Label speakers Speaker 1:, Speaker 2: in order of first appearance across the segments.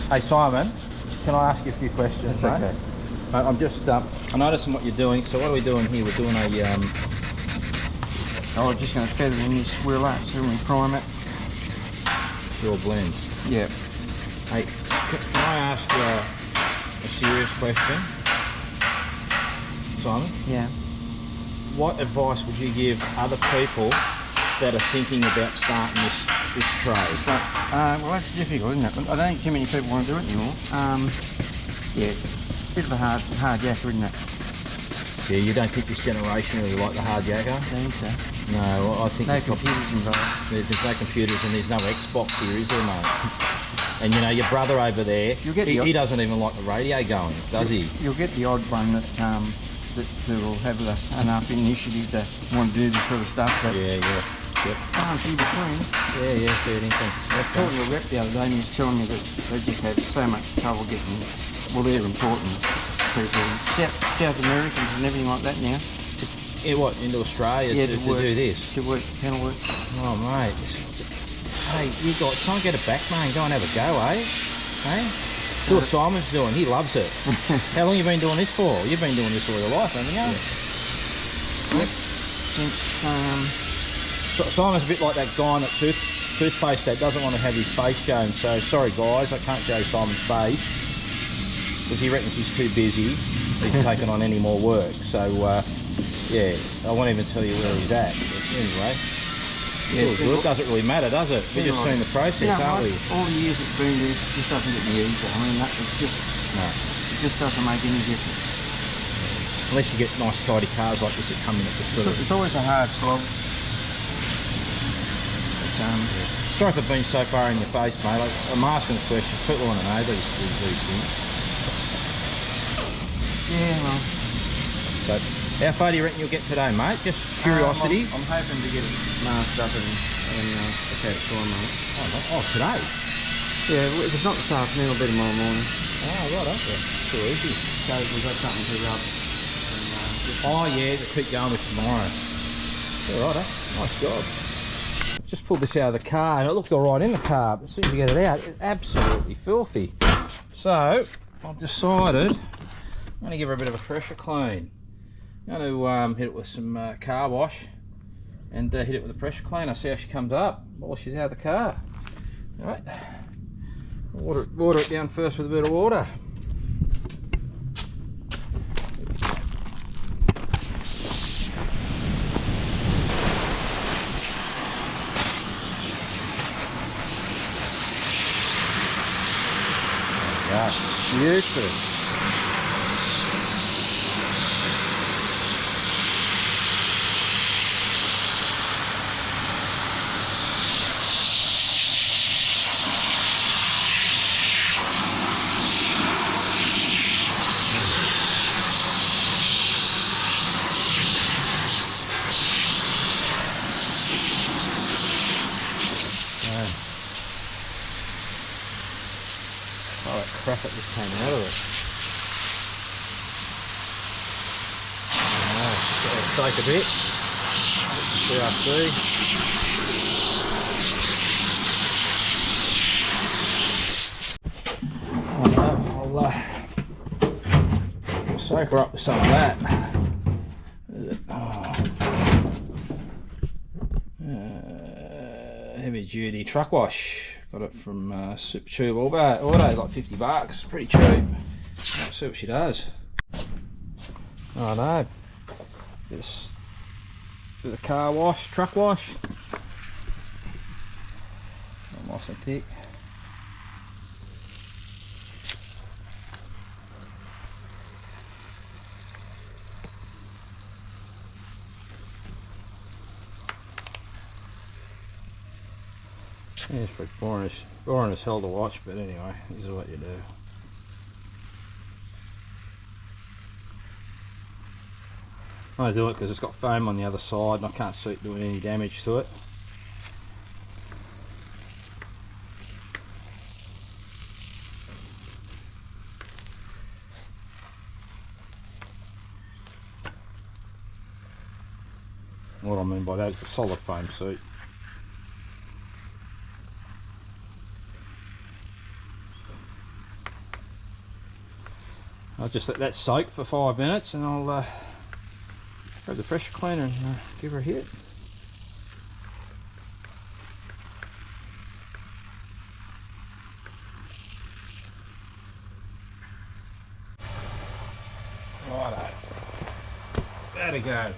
Speaker 1: Hey Simon, can I ask you a few questions?
Speaker 2: That's okay.
Speaker 1: I'm just, I'm noticing what you're doing. So what are we doing here? We're doing a,
Speaker 2: I was just going to feather in this wheel up so when we prime it.
Speaker 1: pure blend.
Speaker 2: Yeah.
Speaker 1: Hey, can I ask you a serious question? Simon?
Speaker 2: Yeah.
Speaker 1: What advice would you give other people that are thinking about starting this trade?
Speaker 2: So, well, that's difficult, isn't it? I don't think too many people want to do it anymore. Yeah, bit of a hard yakka, isn't it?
Speaker 1: Yeah, you don't think this generation really like the hard yakka?
Speaker 2: I don't think so.
Speaker 1: No, well, I think
Speaker 2: No computers involved.
Speaker 1: there's no computers and there's no Xbox here, is there, mate? And you know, your brother over there, he doesn't even like the radio going, does he?
Speaker 2: You'll get the odd one that will have enough initiative to want to do this sort of stuff. But
Speaker 1: yeah. Yep.
Speaker 2: few between.
Speaker 1: Yeah, fair income.
Speaker 2: I was talking to a rep the other day and he was telling me that they just had so much trouble getting, well, they're important people, South Americans and everything like that now.
Speaker 1: Yeah, what, into Australia to do this?
Speaker 2: To work, kennel work.
Speaker 1: Oh, mate. Hey, you guys, try and get it back, mate, and go and have a go, eh? Hey? Do what Simon's doing, he loves it. How long have you been doing this for? You've been doing this all your life, haven't you?
Speaker 2: Yep. Since,
Speaker 1: Simon's a bit like that guy in that toothpaste that doesn't want to have his face shown, so sorry guys, I can't show Simon's face because he reckons he's too busy. He's taking on any more work, so yeah, I won't even tell you where he's at. But anyway, it doesn't really matter, does it? We're just doing the process, aren't we?
Speaker 2: All the years it's been this doesn't get any easier. I mean, it just doesn't make any difference.
Speaker 1: Unless you get nice tidy cars like this that come in at the sort of...
Speaker 2: It's always a hard slog.
Speaker 1: Sorry for being so far in your face, mate. I'm asking questions. People want to know these things.
Speaker 2: Yeah, well.
Speaker 1: So, how far do you reckon you'll get today, mate? Just curiosity.
Speaker 2: I'm hoping to get it masked up and okay, tomorrow.
Speaker 1: Oh, today?
Speaker 2: Yeah, if it's not this afternoon, it'll be tomorrow morning.
Speaker 1: Oh, right up there. Too easy.
Speaker 2: So we've got something to rub.
Speaker 1: Oh, yeah, to keep going with tomorrow. All right, nice job. Just pulled this out of the car and it looked all right in the car, but as soon as you get it out, it's absolutely filthy. So I've decided I'm going to give her a bit of a pressure clean. I'm going to hit it with some car wash and hit it with a pressure cleaner, see how she comes up while she's out of the car. All right, water it down first with a bit of water. Beautiful. Oh, that crap that just came out of it. Soak a bit. CRC. I'll soak her up with some of that. Heavy duty truck wash. Got it from Super Tube Auto, like $50, pretty cheap. Let's see what she does. Oh no. Just do the car wash, truck wash. Nice and thick. Yeah, it's pretty boring as hell to watch, but anyway, this is what you do. I do it because it's got foam on the other side and I can't see it doing any damage to it. What I mean by that is a solid foam seat. I'll just let that soak for 5 minutes and I'll grab the pressure cleaner and give her a hit. Righto. There to go.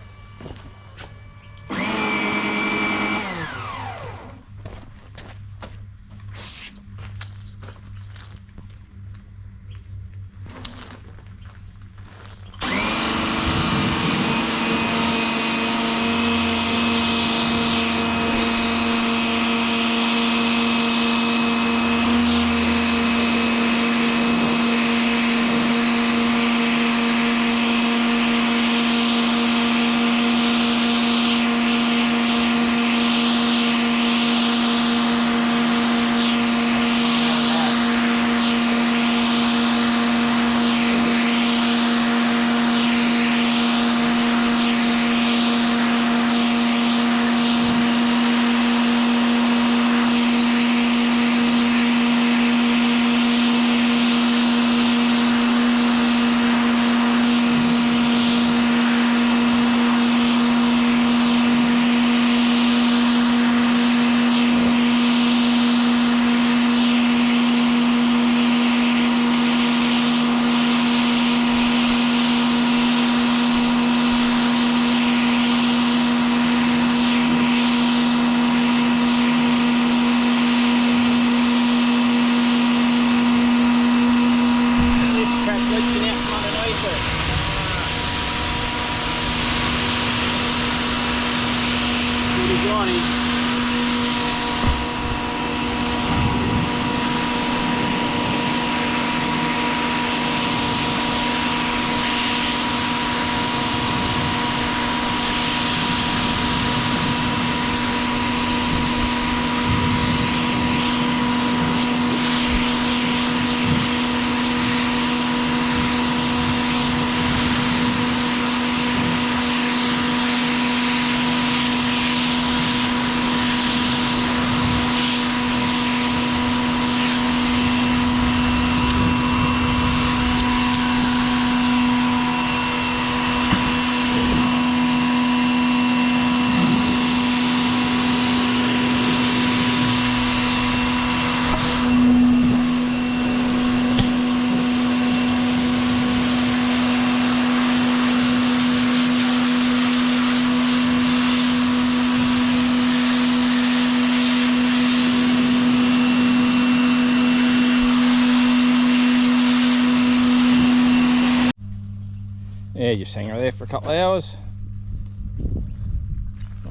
Speaker 1: Yeah, just hang her there for a couple of hours.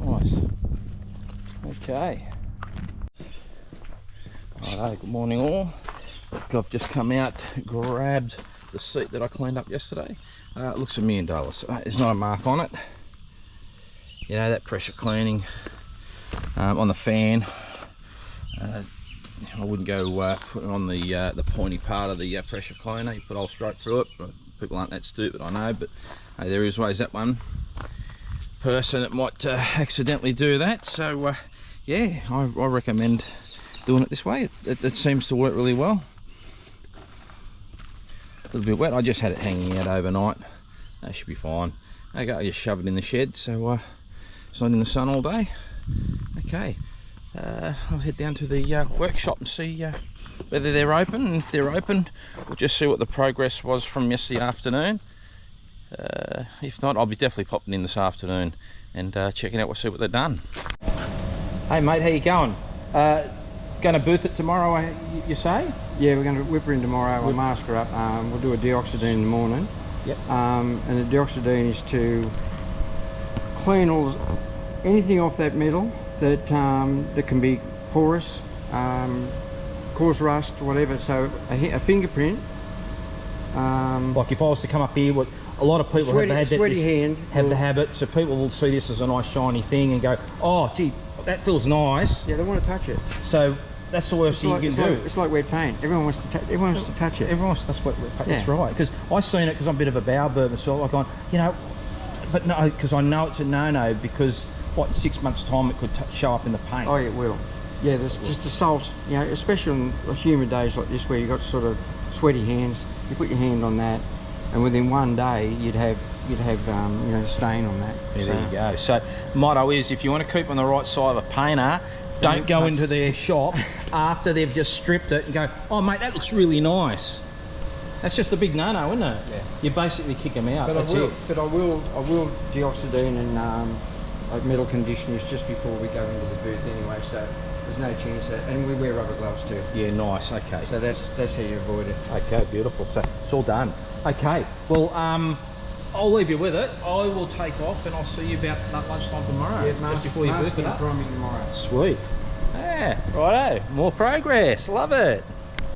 Speaker 1: Nice. Okay. Alright, good morning all. Look, I've just come out, grabbed the seat that I cleaned up yesterday. It looks $1 million. There's not a mark on it. You know, that pressure cleaning on the fan. I wouldn't go put it on the pointy part of the pressure cleaner. You put all straight through it. But people aren't that stupid, I know, but there is always that one person that might accidentally do that. So yeah, I recommend doing it this way. It seems to work really well. A little bit wet. I just had it hanging out overnight. That should be fine. Okay, I just shove it in the shed so it's not in the sun all day. Okay, I'll head down to the workshop and see whether they're open, and if they're open we'll just see what the progress was from yesterday afternoon. If not, I'll be definitely popping in this afternoon and checking out, see what they've done. Hey mate, how you going? Going to booth it tomorrow, you say?
Speaker 2: Yeah, we're going to whip her in tomorrow. We'll mask her up. We'll do a deoxidine in the morning.
Speaker 1: Yep. And
Speaker 2: the deoxidine is to clean anything off that metal that that can be porous, cause rust, whatever. So a fingerprint.
Speaker 1: Like if I was to come up here, what a lot of people have the habit, so people will see this as a nice shiny thing and go, oh gee, that feels nice.
Speaker 2: Yeah, they want to touch it.
Speaker 1: So that's the worst thing you can do.
Speaker 2: It's like wet paint. Everyone wants to touch it. Everyone wants to touch it.
Speaker 1: Everyone wants to touch wet paint. Yeah. That's right. Because I seen it because I'm a bit of a bower bird myself. Like on, you know, but no, because I know it's a no-no, because what, in 6 months' time it could show up in the paint.
Speaker 2: Oh, yeah, it will. Yeah, there's just the salt. You know, especially on humid days like this where you've got sort of sweaty hands. You put your hand on that, and within one day you'd have you know, stain on that.
Speaker 1: Yeah, there you go. So motto is, if you want to keep on the right side of a painter, don't go into their shop after they've just stripped it and go, oh mate, that looks really nice. That's just a big no-no, isn't it? Yeah. You basically kick them out.
Speaker 2: But
Speaker 1: That's
Speaker 2: I will,
Speaker 1: it.
Speaker 2: but I will deoxidine and metal conditioners just before we go into the booth anyway. So there's no chance that, and we wear rubber gloves too.
Speaker 1: Yeah, nice. Okay.
Speaker 2: So that's how you avoid it.
Speaker 1: Okay, beautiful. So it's all done. Okay. Well, I'll leave you with it. I will take off and I'll see you about lunchtime tomorrow.
Speaker 2: Yeah,
Speaker 1: just before you booth it up.
Speaker 2: priming tomorrow.
Speaker 1: Sweet. Yeah. Righto. More progress. Love it.